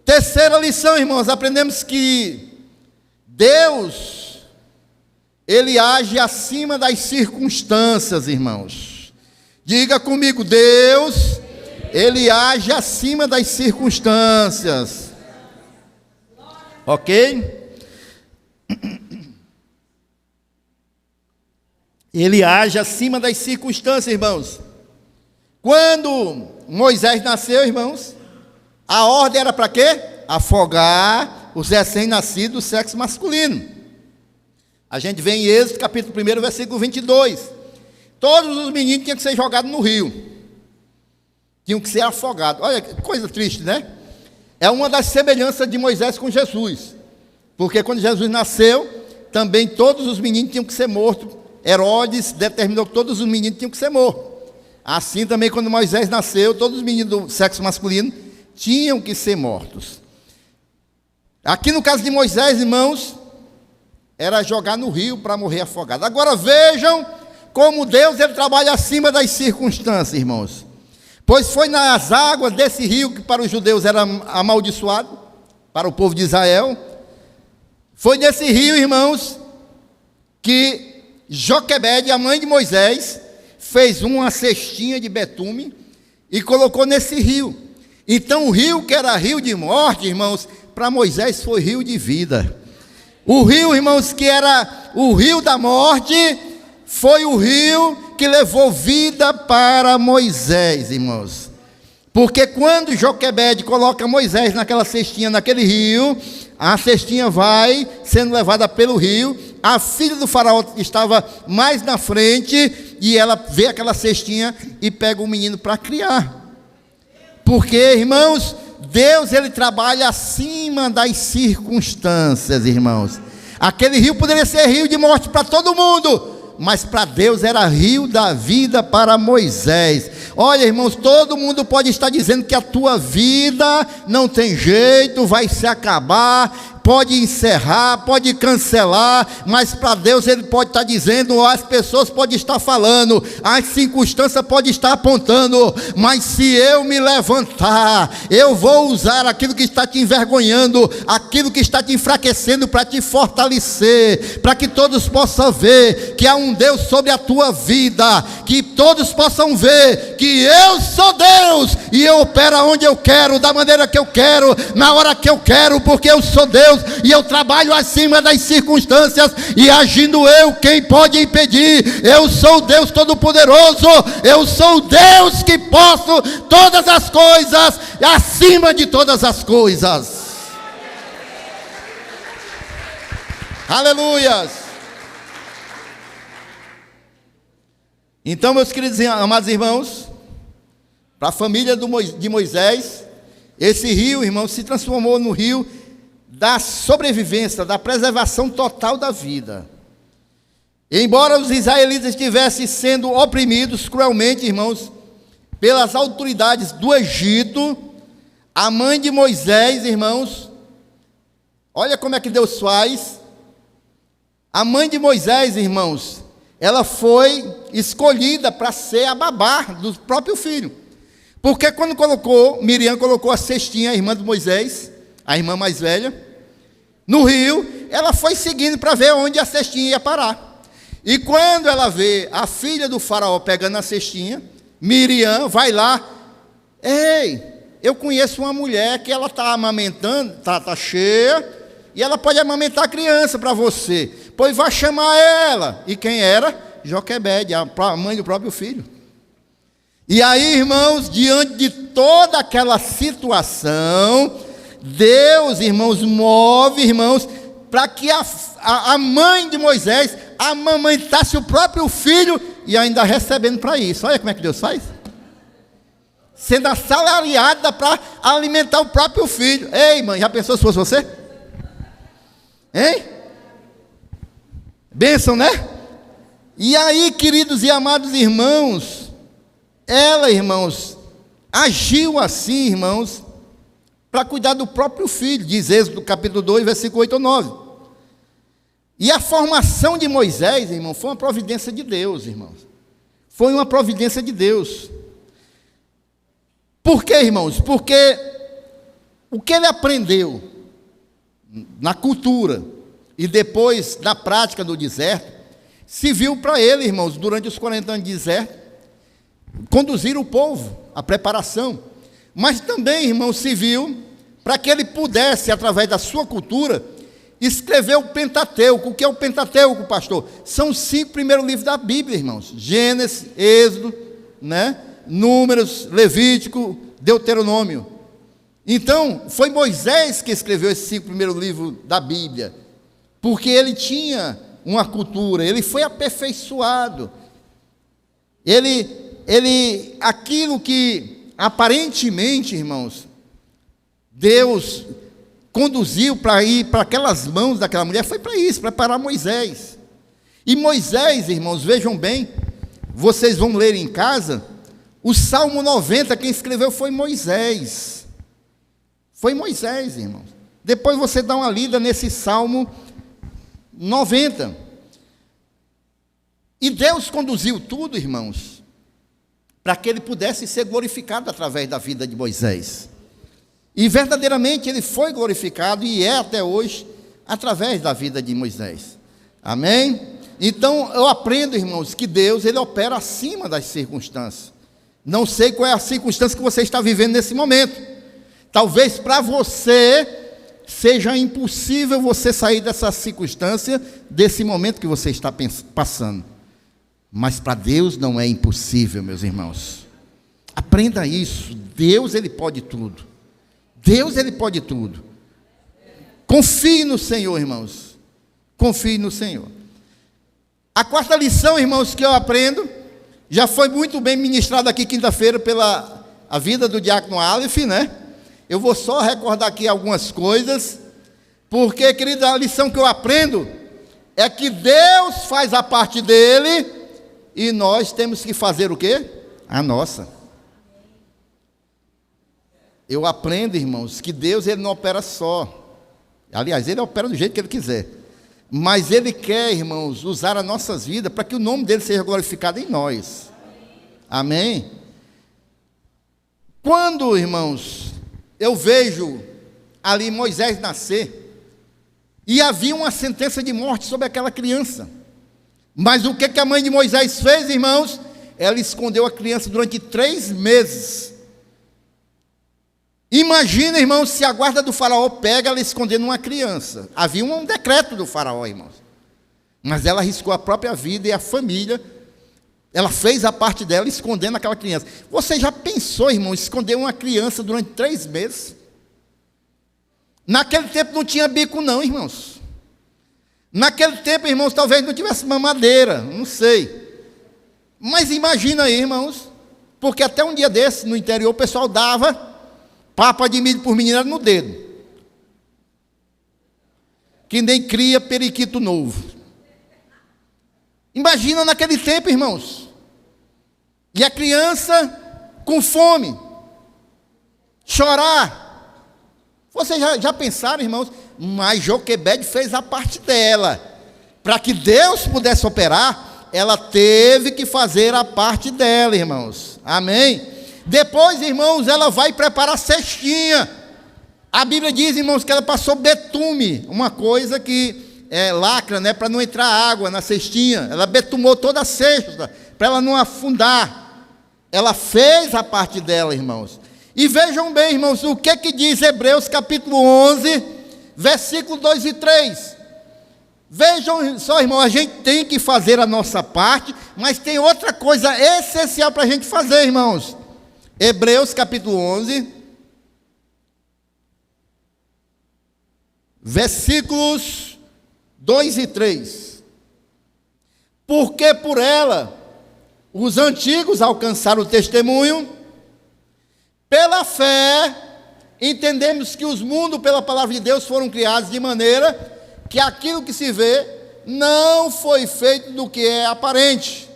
Terceira lição, irmãos, aprendemos que Deus, Ele age acima das circunstâncias, irmãos. Diga comigo, Deus, Ele age acima das circunstâncias. Ok? Ele age acima das circunstâncias, irmãos. Quando Moisés nasceu, irmãos, a ordem era para quê? Afogar os recém-nascidos do sexo masculino. A gente vê em Êxodo, capítulo 1, versículo 22. Todos os meninos tinham que ser jogados no rio. tinham que ser afogados. Olha que coisa triste, né? É uma das semelhanças de Moisés com Jesus. Porque quando Jesus nasceu, também todos os meninos tinham que ser mortos. Herodes determinou que todos os meninos tinham que ser mortos. Assim também quando Moisés nasceu, todos os meninos do sexo masculino tinham que ser mortos. Aqui no caso de Moisés, irmãos, era jogar no rio para morrer afogado. Agora vejam como Deus ele trabalha acima das circunstâncias, irmãos. Pois foi nas águas desse rio que para os judeus era amaldiçoado, para o povo de Israel. Foi nesse rio, irmãos, que Joquebede, a mãe de Moisés, fez uma cestinha de betume e colocou nesse rio. Então o rio que era rio de morte, irmãos, para Moisés foi rio de vida. O rio, irmãos, que era o rio da morte, foi o rio que levou vida para Moisés, irmãos. Porque quando Joquebede coloca Moisés naquela cestinha, naquele rio, a cestinha vai sendo levada pelo rio, a filha do faraó estava mais na frente, e ela vê aquela cestinha e pega o menino para criar. Porque, irmãos, Deus ele trabalha acima das circunstâncias, irmãos. Aquele rio poderia ser rio de morte para todo mundo, mas para Deus era rio da vida para Moisés. Olha, irmãos, todo mundo pode estar dizendo que a tua vida não tem jeito, vai se acabar, pode encerrar, pode cancelar, mas para Deus ele pode estar dizendo, as pessoas podem estar falando, as circunstâncias podem estar apontando, mas se eu me levantar, eu vou usar aquilo que está te envergonhando, aquilo que está te enfraquecendo para te fortalecer, para que todos possam ver que há um Deus sobre a tua vida, que todos possam ver que eu sou Deus e eu opero onde eu quero, da maneira que eu quero, na hora que eu quero, porque eu sou Deus e eu trabalho acima das circunstâncias, e agindo eu, quem pode impedir? Eu sou Deus Todo-Poderoso, eu sou Deus que posso todas as coisas, acima de todas as coisas. Aleluias! Então, meus queridos e amados irmãos, para a família de Moisés, esse rio, irmãos, se transformou no rio da sobrevivência, da preservação total da vida. Embora os israelitas estivessem sendo oprimidos cruelmente, irmãos, pelas autoridades do Egito, a mãe de Moisés, irmãos, olha como é que Deus faz. A mãe de Moisés, irmãos, ela foi escolhida para ser a babá do próprio filho. Porque quando Miriam colocou a cestinha, a irmã de Moisés, a irmã mais velha, no rio, ela foi seguindo para ver onde a cestinha ia parar. E quando ela vê a filha do faraó pegando a cestinha, Miriam vai lá, ei, eu conheço uma mulher que ela está amamentando, está cheia, e ela pode amamentar a criança para você, pois vai chamar ela. E quem era? Joquebede, a mãe do próprio filho. E aí, irmãos, diante de toda aquela situação, Deus, irmãos, move, irmãos, para que a mãe de Moisés amamentasse o próprio filho e ainda recebendo para isso. Olha como é que Deus faz. Sendo assalariada para alimentar o próprio filho. Ei, mãe, já pensou se fosse você? Hein? Bênção, né? E aí, queridos e amados irmãos, ela, irmãos, agiu assim, irmãos, para cuidar do próprio filho, diz Êxodo capítulo 2, versículo 8 ou 9. E a formação de Moisés, irmão, foi uma providência de Deus, irmãos. Foi uma providência de Deus. Por quê, irmãos? Porque o que ele aprendeu na cultura e depois na prática do deserto, serviu para ele, irmãos, durante os 40 anos de deserto, conduzir o povo, a preparação. Mas também, irmãos, serviu para que ele pudesse, através da sua cultura, escrever o Pentateuco. O que é o Pentateuco, pastor? São os 5 primeiros livros da Bíblia, irmãos. Gênesis, Êxodo, né? Números, Levítico, Deuteronômio. Então, foi Moisés que escreveu esses 5 primeiros livros da Bíblia, porque ele tinha uma cultura, ele foi aperfeiçoado. Aquilo que aparentemente, irmãos, Deus conduziu para ir para aquelas mãos daquela mulher, foi para isso, preparar Moisés. E Moisés, irmãos, vejam bem, vocês vão ler em casa, o Salmo 90, quem escreveu foi Moisés. Foi Moisés, irmãos. Depois você dá uma lida nesse Salmo 90. E Deus conduziu tudo, irmãos, para que ele pudesse ser glorificado através da vida de Moisés. E verdadeiramente ele foi glorificado e é até hoje através da vida de Moisés. Amém? Então eu aprendo, irmãos, que Deus ele opera acima das circunstâncias. Não sei qual é a circunstância que você está vivendo nesse momento. Talvez para você seja impossível você sair dessa circunstância, desse momento que você está passando. Mas para Deus não é impossível, meus irmãos. Aprenda isso. Deus ele pode tudo. Deus, ele pode tudo. Confie no Senhor, irmãos. Confie no Senhor. A quarta lição, irmãos, que eu aprendo, já foi muito bem ministrada aqui quinta-feira pela a vida do diácono Aleph, né? Eu vou só recordar aqui algumas coisas, porque, querida, a lição que eu aprendo é que Deus faz a parte dele e nós temos que fazer o quê? A nossa. Eu aprendo, irmãos, que Deus ele não opera só. Aliás, ele opera do jeito que ele quiser. Mas ele quer, irmãos, usar as nossas vidas para que o nome dele seja glorificado em nós. Amém? Quando, irmãos, eu vejo ali Moisés nascer, e havia uma sentença de morte sobre aquela criança. Mas o que a mãe de Moisés fez, irmãos? Ela escondeu a criança durante 3 meses. Imagina, irmãos, se a guarda do faraó pega ela escondendo uma criança. Havia um decreto do faraó, irmãos. Mas ela arriscou a própria vida e a família. Ela fez a parte dela escondendo aquela criança. Você já pensou, irmão, esconder uma criança durante 3 meses? Naquele tempo não tinha bico não, irmãos. Naquele tempo, irmãos, talvez não tivesse mamadeira, não sei. Mas imagina aí, irmãos, porque até um dia desse, no interior, o pessoal dava papa de milho por menina no dedo. Que nem cria periquito novo. Imagina naquele tempo, irmãos. E a criança com fome. Chorar. Vocês já pensaram, irmãos? Mas Joquebede fez a parte dela. Para que Deus pudesse operar, ela teve que fazer a parte dela, irmãos. Amém? Depois, irmãos, ela vai preparar a cestinha. A Bíblia diz, irmãos, que ela passou betume, uma coisa que lacra, né, para não entrar água na cestinha. Ela betumou toda a cesta, para ela não afundar. Ela fez a parte dela, irmãos. E vejam bem, irmãos, o que diz Hebreus capítulo 11, versículo 2 e 3. Vejam só, irmão, a gente tem que fazer a nossa parte, mas tem outra coisa essencial para a gente fazer, irmãos. Hebreus capítulo 11, versículos 2 e 3. Porque por ela os antigos alcançaram o testemunho, pela fé entendemos que os mundos pela palavra de Deus foram criados de maneira que aquilo que se vê não foi feito do que é aparente.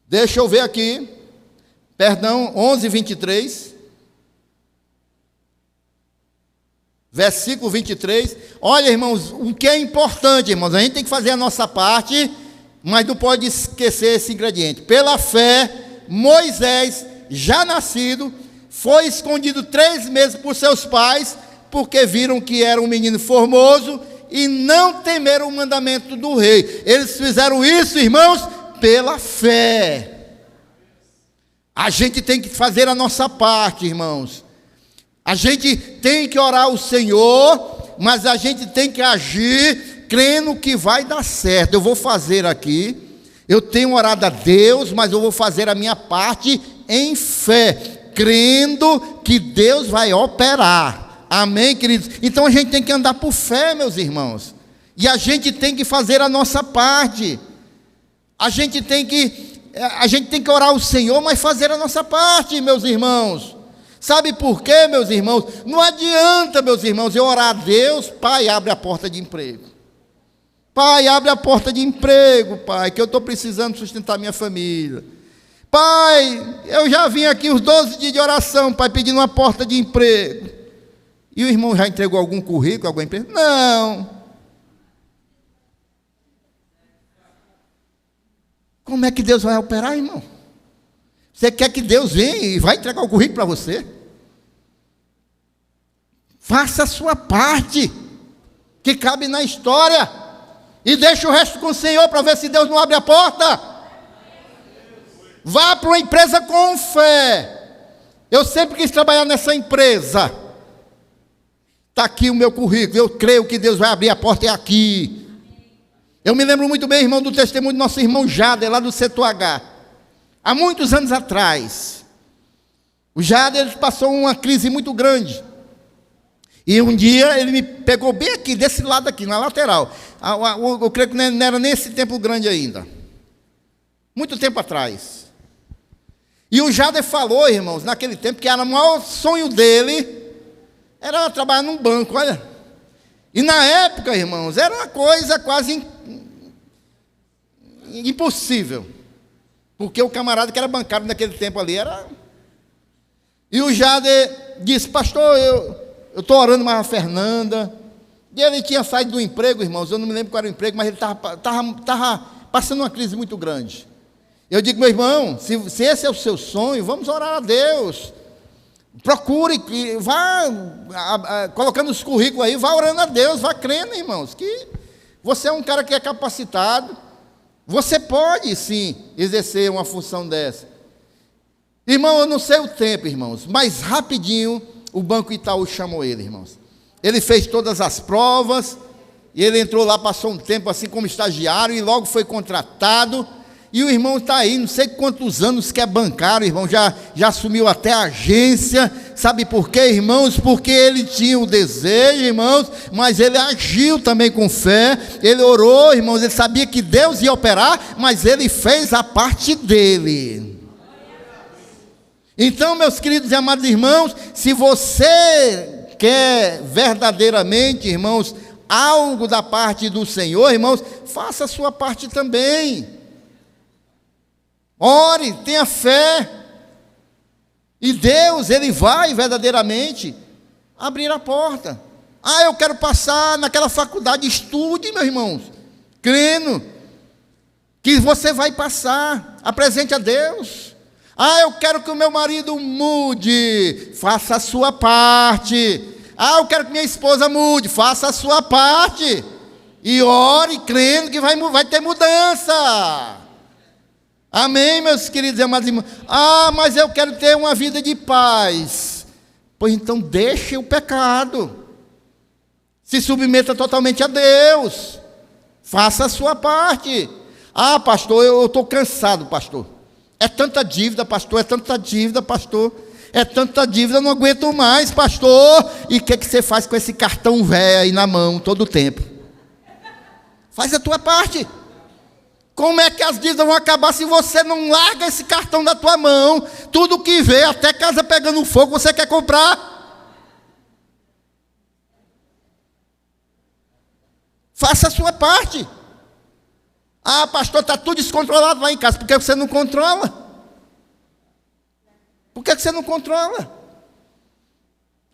Deixa eu ver aqui, perdão, 11, 23, versículo 23, olha, irmãos, o que é importante, irmãos, a gente tem que fazer a nossa parte, mas não pode esquecer esse ingrediente. Pela fé, Moisés, já nascido, foi escondido 3 meses por seus pais, porque viram que era um menino formoso, e não temeram o mandamento do rei. Eles fizeram isso, irmãos, pela fé. A gente tem que fazer a nossa parte, irmãos. A gente tem que orar ao Senhor, mas a gente tem que agir crendo que vai dar certo. Eu vou fazer aqui, eu tenho orado a Deus, mas eu vou fazer a minha parte em fé, crendo que Deus vai operar. Amém, queridos? Então a gente tem que andar por fé, meus irmãos. E a gente tem que fazer a nossa parte. A gente tem que a gente tem que orar ao Senhor, mas fazer a nossa parte, meus irmãos. Sabe por quê, meus irmãos? Não adianta, meus irmãos, eu orar a Deus, Pai, abre a porta de emprego. Pai, abre a porta de emprego, Pai, que eu estou precisando sustentar minha família. Pai, eu já vim aqui os 12 dias de oração, Pai, pedindo uma porta de emprego. E o irmão já entregou algum currículo, alguma empresa? Não. Como é que Deus vai operar, irmão? Você quer que Deus venha e vai entregar o currículo para você? Faça a sua parte, que cabe na história, e deixa o resto com o Senhor, para ver se Deus não abre a porta. Vá para uma empresa com fé. Eu sempre quis trabalhar nessa empresa. Está aqui o meu currículo, eu creio que Deus vai abrir a porta, é aqui. Eu me lembro muito bem, irmão, do testemunho do nosso irmão Jader, lá do setor H. Há muitos anos atrás, o Jader passou uma crise muito grande. E um dia ele me pegou bem aqui, desse lado aqui, na lateral. Eu creio que não era nem esse tempo grande ainda. Muito tempo atrás. E o Jader falou, irmãos, naquele tempo, que era o maior sonho dele, era trabalhar num banco, olha. E na época, irmãos, era uma coisa quase impossível. Porque o camarada que era bancário naquele tempo ali era... E o Jader disse, pastor, eu estou orando mais a Fernanda. E ele tinha saído do emprego, irmãos, eu não me lembro qual era o emprego, mas ele estava passando uma crise muito grande. Eu digo, meu irmão, se esse é o seu sonho, vamos orar a Deus. Procure, vá colocando os currículos aí, vá orando a Deus, vá crendo, irmãos, que você é um cara que é capacitado, você pode sim exercer uma função dessa. Irmão, eu não sei o tempo, irmãos, mas rapidinho o Banco Itaú chamou ele, irmãos. Ele fez todas as provas, e ele entrou lá, passou um tempo assim como estagiário, e logo foi contratado. E o irmão está aí, não sei quantos anos que é bancário, irmão, já assumiu até a agência. Sabe por quê, irmãos? Porque ele tinha o desejo, irmãos, mas ele agiu também com fé, ele orou, irmãos, ele sabia que Deus ia operar, mas ele fez a parte dele. Então, meus queridos e amados irmãos, se você quer verdadeiramente, irmãos, algo da parte do Senhor, irmãos, faça a sua parte também. Ore, tenha fé, e Deus, Ele vai verdadeiramente abrir a porta. Ah, eu quero passar naquela faculdade, estude, meus irmãos, crendo que você vai passar, apresente a Deus. Ah, eu quero que o meu marido mude, faça a sua parte. Ah, eu quero que minha esposa mude, faça a sua parte, e ore, crendo que vai ter mudança. Amém, meus queridos e amados irmãos? Ah, mas eu quero ter uma vida de paz. Pois então deixe o pecado. Se submeta totalmente a Deus. Faça a sua parte. Ah, pastor, eu estou cansado, pastor. É tanta dívida, pastor, é tanta dívida, pastor. É tanta dívida, eu não aguento mais, pastor. E o que você faz com esse cartão velho aí na mão todo o tempo? Faz a tua parte. Como é que as dívidas vão acabar se você não larga esse cartão da tua mão? Tudo que vê, até casa pegando fogo, você quer comprar? Faça a sua parte. Ah, pastor, está tudo descontrolado lá em casa. Por que você não controla? Por que você não controla?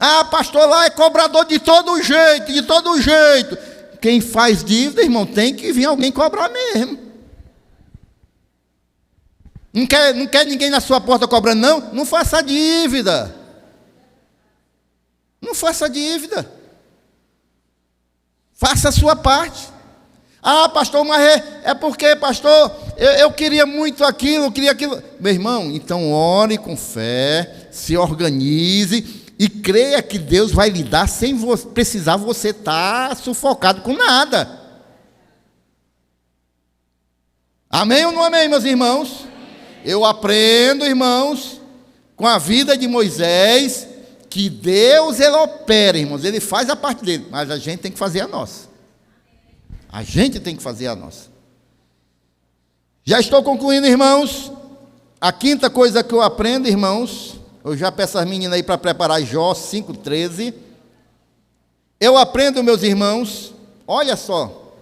Ah, pastor, lá é cobrador de todo jeito, de todo jeito. Quem faz dívida, irmão, tem que vir alguém cobrar mesmo. Não quer ninguém na sua porta cobrando, não? Não faça dívida. Não faça dívida. Faça a sua parte. Ah, pastor, mas é porque, pastor, eu queria muito aquilo, eu queria aquilo. Meu irmão, então ore com fé, se organize e creia que Deus vai lhe dar sem precisar você estar sufocado com nada. Amém ou não amém, meus irmãos? Eu aprendo, irmãos, com a vida de Moisés, que Deus, Ele opera, irmãos, Ele faz a parte dele, mas a gente tem que fazer a nossa. A gente tem que fazer a nossa. Já estou concluindo, irmãos. A quinta coisa que eu aprendo, irmãos, eu já peço às meninas aí para preparar Jó 5,13. Eu aprendo, meus irmãos, olha só,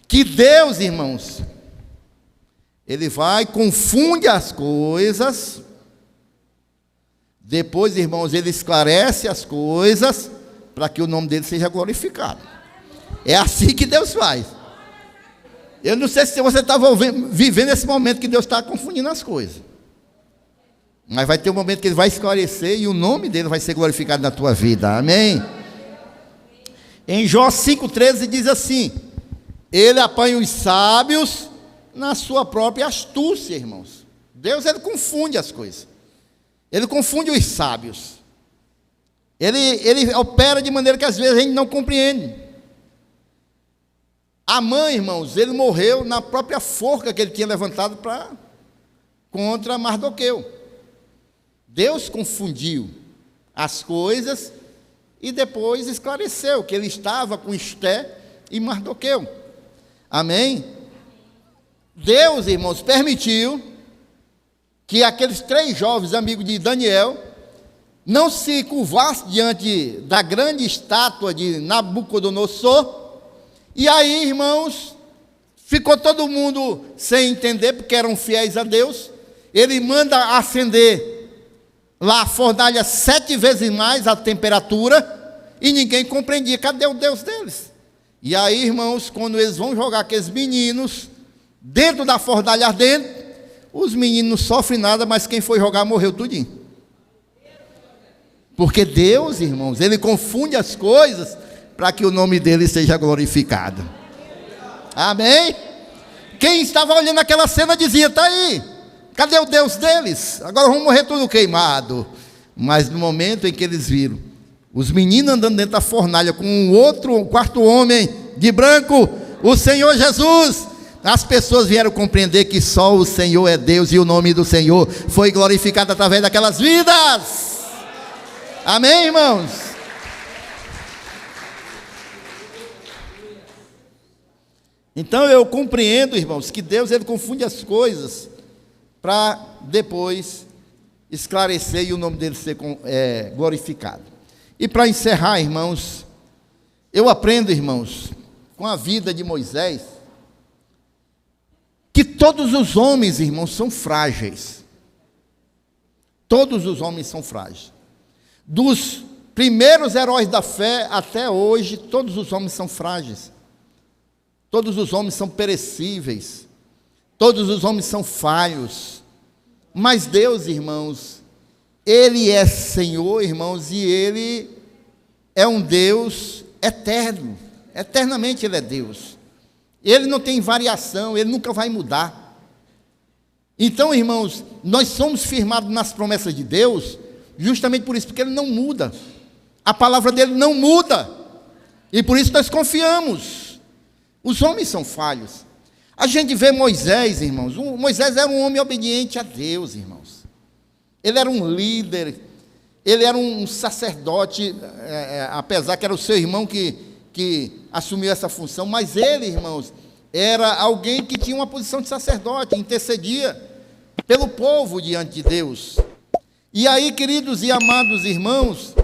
que Deus, irmãos, Ele vai, confunde as coisas, depois, irmãos, Ele esclarece as coisas, para que o nome dEle seja glorificado. É assim que Deus faz. Eu não sei se você está vivendo esse momento que Deus está confundindo as coisas. Mas vai ter um momento que Ele vai esclarecer e o nome dEle vai ser glorificado na tua vida. Amém? Em Jó 5,13 diz assim: Ele apanha os sábios na sua própria astúcia, irmãos. Deus, Ele confunde as coisas. Ele confunde os sábios. Ele opera de maneira que às vezes a gente não compreende. Amã, irmãos, ele morreu na própria forca que ele tinha levantado contra Mardoqueu. Deus confundiu as coisas e depois esclareceu que ele estava com Esté e Mardoqueu. Amém? Deus, irmãos, permitiu que aqueles 3 jovens amigos de Daniel não se curvassem diante da grande estátua de Nabucodonosor. E aí, irmãos, ficou todo mundo sem entender, porque eram fiéis a Deus. Ele manda acender lá a fornalha 7 vezes mais a temperatura, e ninguém compreendia, cadê o Deus deles? E aí, irmãos, quando eles vão jogar aqueles meninos dentro da fornalha ardente, os meninos não sofrem nada, mas quem foi jogar morreu tudinho. Porque Deus, irmãos, Ele confunde as coisas para que o nome dEle seja glorificado. Amém? Quem estava olhando aquela cena dizia, está aí, cadê o Deus deles? Agora vão morrer tudo queimado. Mas no momento em que eles viram os meninos andando dentro da fornalha com um quarto homem de branco, o Senhor Jesus, as pessoas vieram compreender que só o Senhor é Deus e o nome do Senhor foi glorificado através daquelas vidas. Amém, irmãos? Então eu compreendo, irmãos, que Deus, Ele confunde as coisas para depois esclarecer e o nome dEle ser glorificado. E para encerrar, irmãos, eu aprendo, irmãos, com a vida de Moisés, que todos os homens, irmãos, são frágeis. Todos os homens são frágeis. Dos primeiros heróis da fé até hoje, todos os homens são frágeis. Todos os homens são perecíveis. Todos os homens são falhos. Mas Deus, irmãos, Ele é Senhor, irmãos, e Ele é um Deus eterno. Eternamente Ele é Deus. Ele não tem variação, Ele nunca vai mudar. Então, irmãos, nós somos firmados nas promessas de Deus, justamente por isso, porque Ele não muda. A palavra dEle não muda. E por isso nós confiamos. Os homens são falhos. A gente vê Moisés, irmãos. Moisés era um homem obediente a Deus, irmãos. Ele era um líder. Ele era um sacerdote, apesar que era o seu irmão que assumiu essa função. Mas ele, irmãos, era alguém que tinha uma posição de sacerdote, intercedia pelo povo diante de Deus. E aí, queridos e amados irmãos,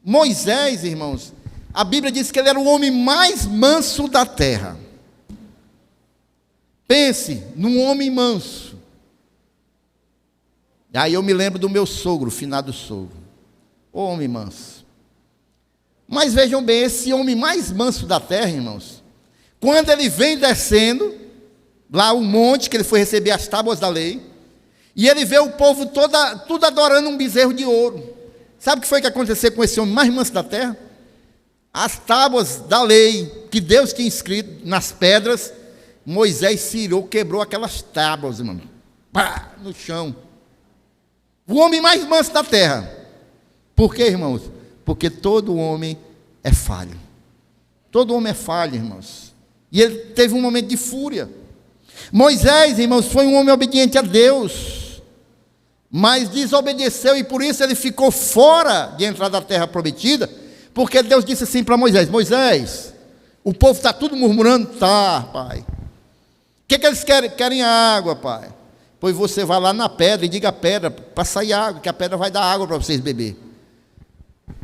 Moisés, irmãos, a Bíblia diz que ele era o homem mais manso da terra. Pense num homem manso. Aí eu me lembro do meu sogro, finado sogro. O homem manso. Mas vejam bem, esse homem mais manso da terra, irmãos, quando ele vem descendo, lá o monte que ele foi receber as tábuas da lei, e ele vê o povo tudo adorando um bezerro de ouro. Sabe o que foi que aconteceu com esse homem mais manso da terra? As tábuas da lei que Deus tinha escrito nas pedras, Moisés se irou, quebrou aquelas tábuas, irmão, pá, no chão. O homem mais manso da terra. Por quê, irmãos? Porque todo homem é falho. Todo homem é falho, irmãos. E ele teve um momento de fúria. Moisés, irmãos, foi um homem obediente a Deus, mas desobedeceu, e por isso ele ficou fora de entrar da terra prometida, porque Deus disse assim para Moisés: Moisés, o povo está tudo murmurando. Tá, pai. que eles querem? Querem água, pai. Pois você vai lá na pedra e diga a pedra para sair água, que a pedra vai dar água para vocês beber.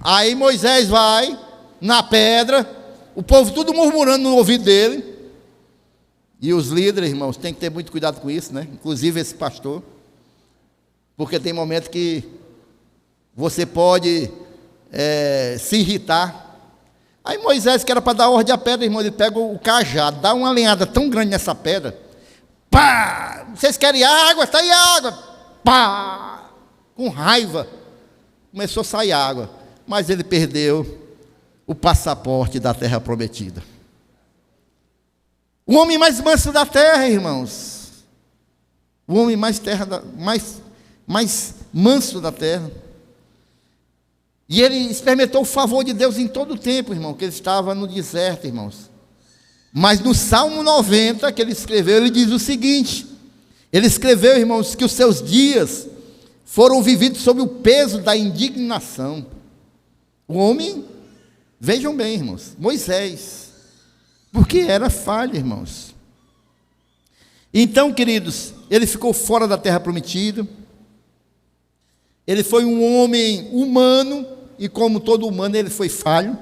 Aí Moisés vai na pedra, o povo tudo murmurando no ouvido dele. E os líderes, irmãos, tem que ter muito cuidado com isso, né? Inclusive esse pastor. Porque tem momentos que você pode se irritar. Aí Moisés, que era para dar ordem à pedra, irmão, ele pega o cajado, dá uma lenhada tão grande nessa pedra. Pá! Vocês querem água? Está aí água! Pá! Com raiva. Começou a sair água. Mas ele perdeu o passaporte da terra prometida. O homem mais manso da terra, irmãos. O homem mais manso da terra. E ele experimentou o favor de Deus em todo o tempo, irmão, que ele estava no deserto, irmãos. Mas no Salmo 90, que ele escreveu, ele diz o seguinte: ele escreveu, irmãos, que os seus dias foram vividos sob o peso da indignação. O homem, vejam bem, irmãos, Moisés, porque era falha, irmãos. Então, queridos, ele ficou fora da terra prometida. Ele foi um homem humano, e como todo humano, ele foi falho.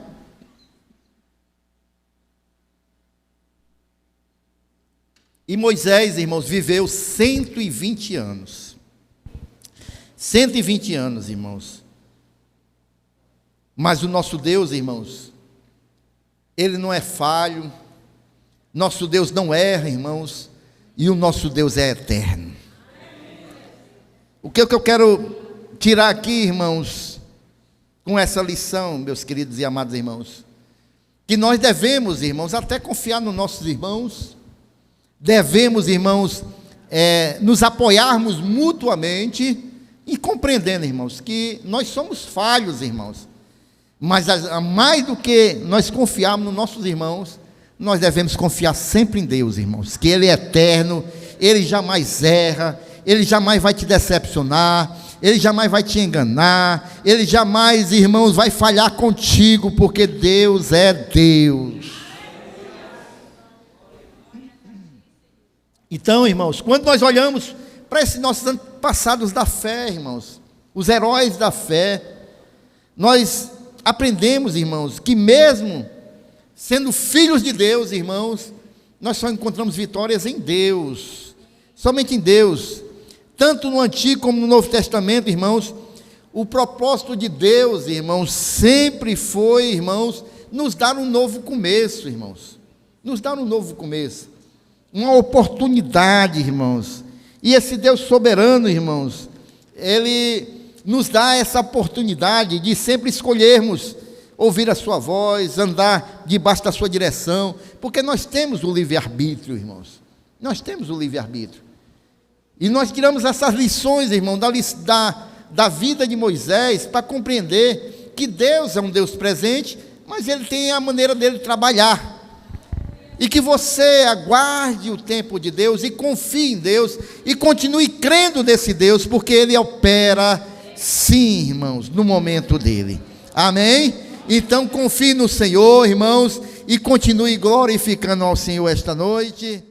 E Moisés, irmãos, viveu 120 anos. 120 anos, irmãos. Mas o nosso Deus, irmãos, ele não é falho. Nosso Deus não erra, irmãos. E o nosso Deus é eterno. O que eu quero tirar aqui, irmãos, com essa lição, meus queridos e amados irmãos, que nós devemos, irmãos, até confiar nos nossos irmãos, devemos, irmãos, nos apoiarmos mutuamente e compreendendo, irmãos, que nós somos falhos, irmãos, mas mais do que nós confiarmos nos nossos irmãos, nós devemos confiar sempre em Deus, irmãos, que Ele é eterno, Ele jamais erra, Ele jamais vai te decepcionar, Ele jamais vai te enganar, Ele jamais, irmãos, vai falhar contigo, porque Deus é Deus. Então, irmãos, quando nós olhamos para esses nossos antepassados da fé, irmãos, os heróis da fé, nós aprendemos, irmãos, que mesmo sendo filhos de Deus, irmãos, nós só encontramos vitórias em Deus, somente em Deus. Tanto no Antigo como no Novo Testamento, irmãos, o propósito de Deus, irmãos, sempre foi, irmãos, nos dar um novo começo, irmãos. Nos dar um novo começo. Uma oportunidade, irmãos. E esse Deus soberano, irmãos, Ele nos dá essa oportunidade de sempre escolhermos ouvir a sua voz, andar debaixo da sua direção, porque nós temos o livre-arbítrio, irmãos. Nós temos o livre-arbítrio. E nós tiramos essas lições, irmão, da vida de Moisés, para compreender que Deus é um Deus presente, mas Ele tem a maneira dele trabalhar. E que você aguarde o tempo de Deus e confie em Deus e continue crendo nesse Deus, porque Ele opera, sim, irmãos, no momento dele. Amém? Então confie no Senhor, irmãos, e continue glorificando ao Senhor esta noite.